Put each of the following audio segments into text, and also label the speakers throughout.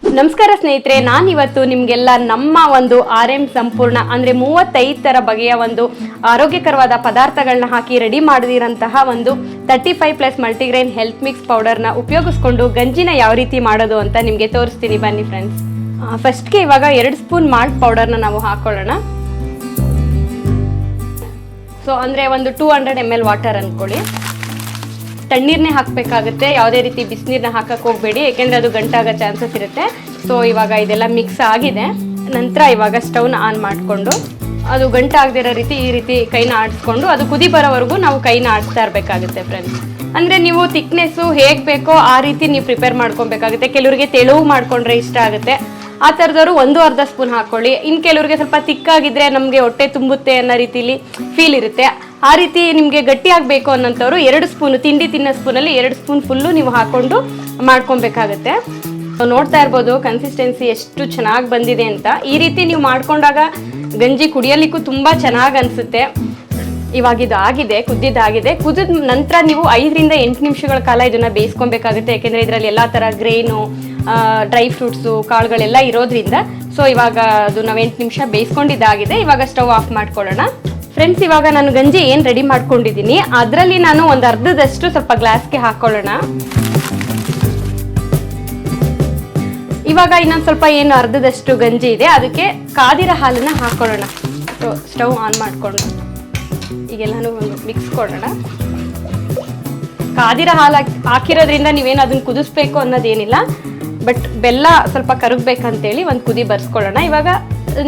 Speaker 1: ನಮಸ್ಕಾರ ಸ್ನೇಹಿತರೆ, ನಾನಿವತ್ತು ನಿಮಗೆಲ್ಲ ನಮ್ಮ ಒಂದು RM ಸಂಪೂರ್ಣ ಅಂದರೆ 35 ಥರ ಬಗೆಯ ಒಂದು ಆರೋಗ್ಯಕರವಾದ ಪದಾರ್ಥಗಳನ್ನ ಹಾಕಿ ರೆಡಿ ಮಾಡಿದಿರಂತಹ ಒಂದು 35+ ಮಲ್ಟಿಗ್ರೈನ್ ಹೆಲ್ತ್ ಮಿಕ್ಸ್ ಪೌಡರ್ನ ಉಪಯೋಗಿಸ್ಕೊಂಡು ಗಂಜಿನ ಯಾವ ರೀತಿ ಮಾಡೋದು ಅಂತ ನಿಮಗೆ ತೋರಿಸ್ತೀನಿ. ಬನ್ನಿ ಫ್ರೆಂಡ್ಸ್. ಫಸ್ಟ್ಗೆ ಇವಾಗ 2 ಸ್ಪೂನ್ ಮಾಲ್ಟ್ ಪೌಡರ್ನ ನಾವು ಹಾಕೊಳ್ಳೋಣ. ಸೊ ಅಂದರೆ ಒಂದು 200 ml ವಾಟರ್ ಅಂದ್ಕೊಳ್ಳಿ. ತಣ್ಣೀರನ್ನೇ ಹಾಕಬೇಕಾಗುತ್ತೆ, ಯಾವುದೇ ರೀತಿ ಬಿಸಿನೀರನ್ನ ಹಾಕಕ್ಕೆ ಹೋಗಬೇಡಿ, ಏಕೆಂದರೆ ಅದು ಗಂಟಾಗೋ ಚಾನ್ಸಸ್ ಇರುತ್ತೆ. ಸೊ ಇವಾಗ ಇದೆಲ್ಲ ಮಿಕ್ಸ್ ಆಗಿದೆ. ನಂತರ ಇವಾಗ ಸ್ಟವ್ನ ಆನ್ ಮಾಡಿಕೊಂಡು ಅದು ಗಂಟಾಗದಿರೋ ರೀತಿ ಈ ರೀತಿ ಕೈನ ಆಡಿಸ್ಕೊಂಡು ಅದು ಕುದಿ ಬರೋವರೆಗೂ ನಾವು ಕೈನ ಆಡಿಸ್ತಾ ಇರಬೇಕಾಗುತ್ತೆ ಫ್ರೆಂಡ್ಸ್. ಅಂದರೆ ನೀವು ಥಿಕ್ನೆಸ್ಸು ಹೇಗೆ ಬೇಕೋ ಆ ರೀತಿ ನೀವು ಪ್ರಿಪೇರ್ ಮಾಡ್ಕೊಬೇಕಾಗುತ್ತೆ. ಕೆಲವರಿಗೆ ತೆಳುವು ಮಾಡ್ಕೊಂಡ್ರೆ ಇಷ್ಟ ಆಗುತ್ತೆ, ಆ ಥರದವರು 1/2 ಸ್ಪೂನ್ ಹಾಕ್ಕೊಳ್ಳಿ. ಇನ್ನು ಕೆಲವರಿಗೆ ಸ್ವಲ್ಪ ತಿಕ್ಕಾಗಿದ್ದರೆ ನಮಗೆ ಹೊಟ್ಟೆ ತುಂಬುತ್ತೆ ಅನ್ನೋ ರೀತಿಲಿ ಫೀಲ್ ಇರುತ್ತೆ. ಆ ರೀತಿ ನಿಮಗೆ ಗಟ್ಟಿ ಆಗಬೇಕು ಅನ್ನೋಂಥವ್ರು 2 ಸ್ಪೂನು ತಿಂಡಿ ತಿನ್ನೋ ಸ್ಪೂನಲ್ಲಿ 2 ಸ್ಪೂನ್ ಫುಲ್ಲು ನೀವು ಹಾಕ್ಕೊಂಡು ಮಾಡ್ಕೊಬೇಕಾಗತ್ತೆ. ನೋಡ್ತಾ ಇರ್ಬೋದು ಕನ್ಸಿಸ್ಟೆನ್ಸಿ ಎಷ್ಟು ಚೆನ್ನಾಗಿ ಬಂದಿದೆ ಅಂತ. ಈ ರೀತಿ ನೀವು ಮಾಡ್ಕೊಂಡಾಗ ಗಂಜಿ ಕುಡಿಯಲಿಕ್ಕೂ ತುಂಬ ಚೆನ್ನಾಗಿ ಅನಿಸುತ್ತೆ. ಇವಾಗ ಇದು ಆಗಿದೆ, ಕುದ್ದಿದ್ದಾಗಿದೆ. ಕುದಿದ ನಂತರ ನೀವು 5ರಿಂದ 8 ನಿಮಿಷಗಳ ಕಾಲ ಇದನ್ನು ಬೇಯಿಸ್ಕೊಬೇಕಾಗುತ್ತೆ, ಯಾಕೆಂದರೆ ಇದರಲ್ಲಿ ಎಲ್ಲ ಥರ ಗ್ರೇನು, ಡ್ರೈ ಫ್ರೂಟ್ಸು, ಕಾಳುಗಳೆಲ್ಲ ಇರೋದ್ರಿಂದ. ಸೊ ಇವಾಗ ಅದು ನಾವು 8 ನಿಮಿಷ ಬೇಯಿಸ್ಕೊಂಡಿದ್ದಾಗಿದೆ. ಇವಾಗ ಸ್ಟವ್ ಆಫ್ ಮಾಡ್ಕೊಳ್ಳೋಣ ಫ್ರೆಂಡ್ಸ್. ಇವಾಗ ನಾನು ಗಂಜಿ ಏನು ರೆಡಿ ಮಾಡ್ಕೊಂಡಿದ್ದೀನಿ ಅದರಲ್ಲಿ ನಾನು ಒಂದು ಅರ್ಧದಷ್ಟು ಸ್ವಲ್ಪ ಗ್ಲಾಸ್ಗೆ ಹಾಕೊಳ್ಳೋಣ. ಇವಾಗ ಇನ್ನೊಂದು ಸ್ವಲ್ಪ ಏನು ಅರ್ಧದಷ್ಟು ಗಂಜಿ ಇದೆ ಅದಕ್ಕೆ ಕಾದಿರೋ ಹಾಲನ್ನು ಹಾಕೊಳ್ಳೋಣ. ಸೊ ಸ್ಟವ್ ಆನ್ ಮಾಡಿಕೊಂಡು ಈಗೆಲ್ಲನೂ ಒಂದು ಮಿಕ್ಸ್ ಕೊಡೋಣ. ಕಾದಿರೋ ಹಾಲು ಹಾಕಿರೋದ್ರಿಂದ ನೀವೇನು ಅದನ್ನು ಕುದಿಸ್ಬೇಕು ಅನ್ನೋದೇನಿಲ್ಲ, ಬಟ್ ಬೆಲ್ಲ ಸ್ವಲ್ಪ ಕರಗಬೇಕಂತೇಳಿ ಒಂದು ಕುದಿ ಬರ್ಸ್ಕೊಳ್ಳೋಣ. ಇವಾಗ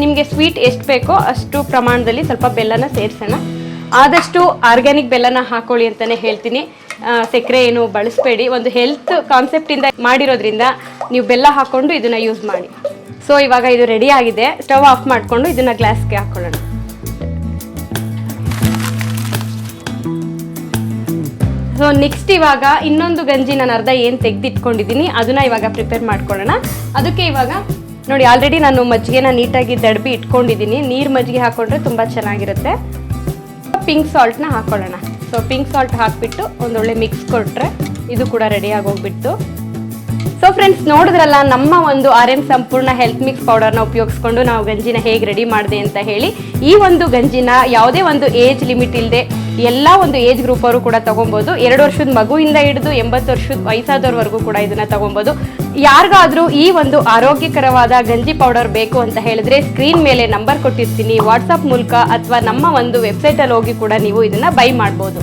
Speaker 1: ನಿಮಗೆ ಸ್ವೀಟ್ ಎಷ್ಟು ಬೇಕೋ ಅಷ್ಟು ಪ್ರಮಾಣದಲ್ಲಿ ಸ್ವಲ್ಪ ಬೆಲ್ಲನ ಸೇರಿಸೋಣ. ಆದಷ್ಟು ಆರ್ಗ್ಯಾನಿಕ್ ಬೆಲ್ಲನ ಹಾಕೊಳ್ಳಿ ಅಂತಲೇ ಹೇಳ್ತೀನಿ. ಸಕ್ಕರೆ ಏನು ಬಳಸಬೇಡಿ. ಒಂದು ಹೆಲ್ತ್ ಕಾನ್ಸೆಪ್ಟಿಂದ ಮಾಡಿರೋದ್ರಿಂದ ನೀವು ಬೆಲ್ಲ ಹಾಕ್ಕೊಂಡು ಇದನ್ನು ಯೂಸ್ ಮಾಡಿ. ಸೊ ಇವಾಗ ಇದು ರೆಡಿ ಆಗಿದೆ. ಸ್ಟವ್ ಆಫ್ ಮಾಡಿಕೊಂಡು ಇದನ್ನು ಗ್ಲಾಸ್ಗೆ ಹಾಕೊಳ್ಳೋಣ. ಸೊ ನೆಕ್ಸ್ಟ್ ಇವಾಗ ಇನ್ನೊಂದು ಗಂಜಿ ನಾನು ಅರ್ಧ ಏನು ತೆಗೆದಿಟ್ಕೊಂಡಿದ್ದೀನಿ ಅದನ್ನು ಇವಾಗ ಪ್ರಿಪೇರ್ ಮಾಡ್ಕೊಳ್ಳೋಣ. ಅದಕ್ಕೆ ಇವಾಗ ನೋಡಿ ಆಲ್ರೆಡಿ ನಾನು ಮಜ್ಜಿಗೆನ ನೀಟಾಗಿ ದಡ್ಬಿ ಇಟ್ಕೊಂಡಿದ್ದೀನಿ. ನೀರು ಮಜ್ಜಿಗೆ ಹಾಕ್ಕೊಂಡ್ರೆ ತುಂಬ ಚೆನ್ನಾಗಿರುತ್ತೆ. ಪಿಂಕ್ ಸಾಲ್ಟ್ನ ಹಾಕ್ಕೊಳ್ಳೋಣ. ಸೊ ಪಿಂಕ್ ಸಾಲ್ಟ್ ಹಾಕಿಬಿಟ್ಟು ಒಂದೊಳ್ಳೆ ಮಿಕ್ಸ್ ಕೊಟ್ಟರೆ ಇದು ಕೂಡ ರೆಡಿಯಾಗಿ ಹೋಗ್ಬಿಟ್ಟು. ಸೊ ಫ್ರೆಂಡ್ಸ್, ನೋಡಿದ್ರಲ್ಲ ನಮ್ಮ ಒಂದು RM ಸಂಪೂರ್ಣ ಹೆಲ್ತ್ ಮಿಕ್ಸ್ ಪೌಡರ್ನ ಉಪಯೋಗಿಸ್ಕೊಂಡು ನಾವು ಗಂಜಿನ ಹೇಗೆ ರೆಡಿ ಮಾಡಿದೆ ಅಂತ ಹೇಳಿ. ಈ ಒಂದು ಗಂಜಿನ ಯಾವುದೇ ಒಂದು ಏಜ್ ಲಿಮಿಟ್ ಇಲ್ಲದೆ ಎಲ್ಲ ಒಂದು ಏಜ್ ಗ್ರೂಪ್ ಅವರು ಕೂಡ ತೊಗೊಬೋದು. 2 ವರ್ಷದ ಮಗುವಿಂದ ಹಿಡಿದು 80 ವರ್ಷದ ವಯಸ್ಸಾದವ್ರವರೆಗೂ ಕೂಡ ಇದನ್ನು ತೊಗೊಬೋದು. ಯಾರಿಗಾದರೂ ಈ ಒಂದು ಆರೋಗ್ಯಕರವಾದ ಗಂಜಿ ಪೌಡರ್ ಬೇಕು ಅಂತ ಹೇಳಿದ್ರೆ ಸ್ಕ್ರೀನ್ ಮೇಲೆ ನಂಬರ್ ಕೊಟ್ಟಿರ್ತೀನಿ. ವಾಟ್ಸಪ್ ಮೂಲಕ ಅಥವಾ ನಮ್ಮ ಒಂದು ವೆಬ್ಸೈಟಲ್ಲಿ ಹೋಗಿ ಕೂಡ ನೀವು ಇದನ್ನು ಬೈ ಮಾಡ್ಬೋದು.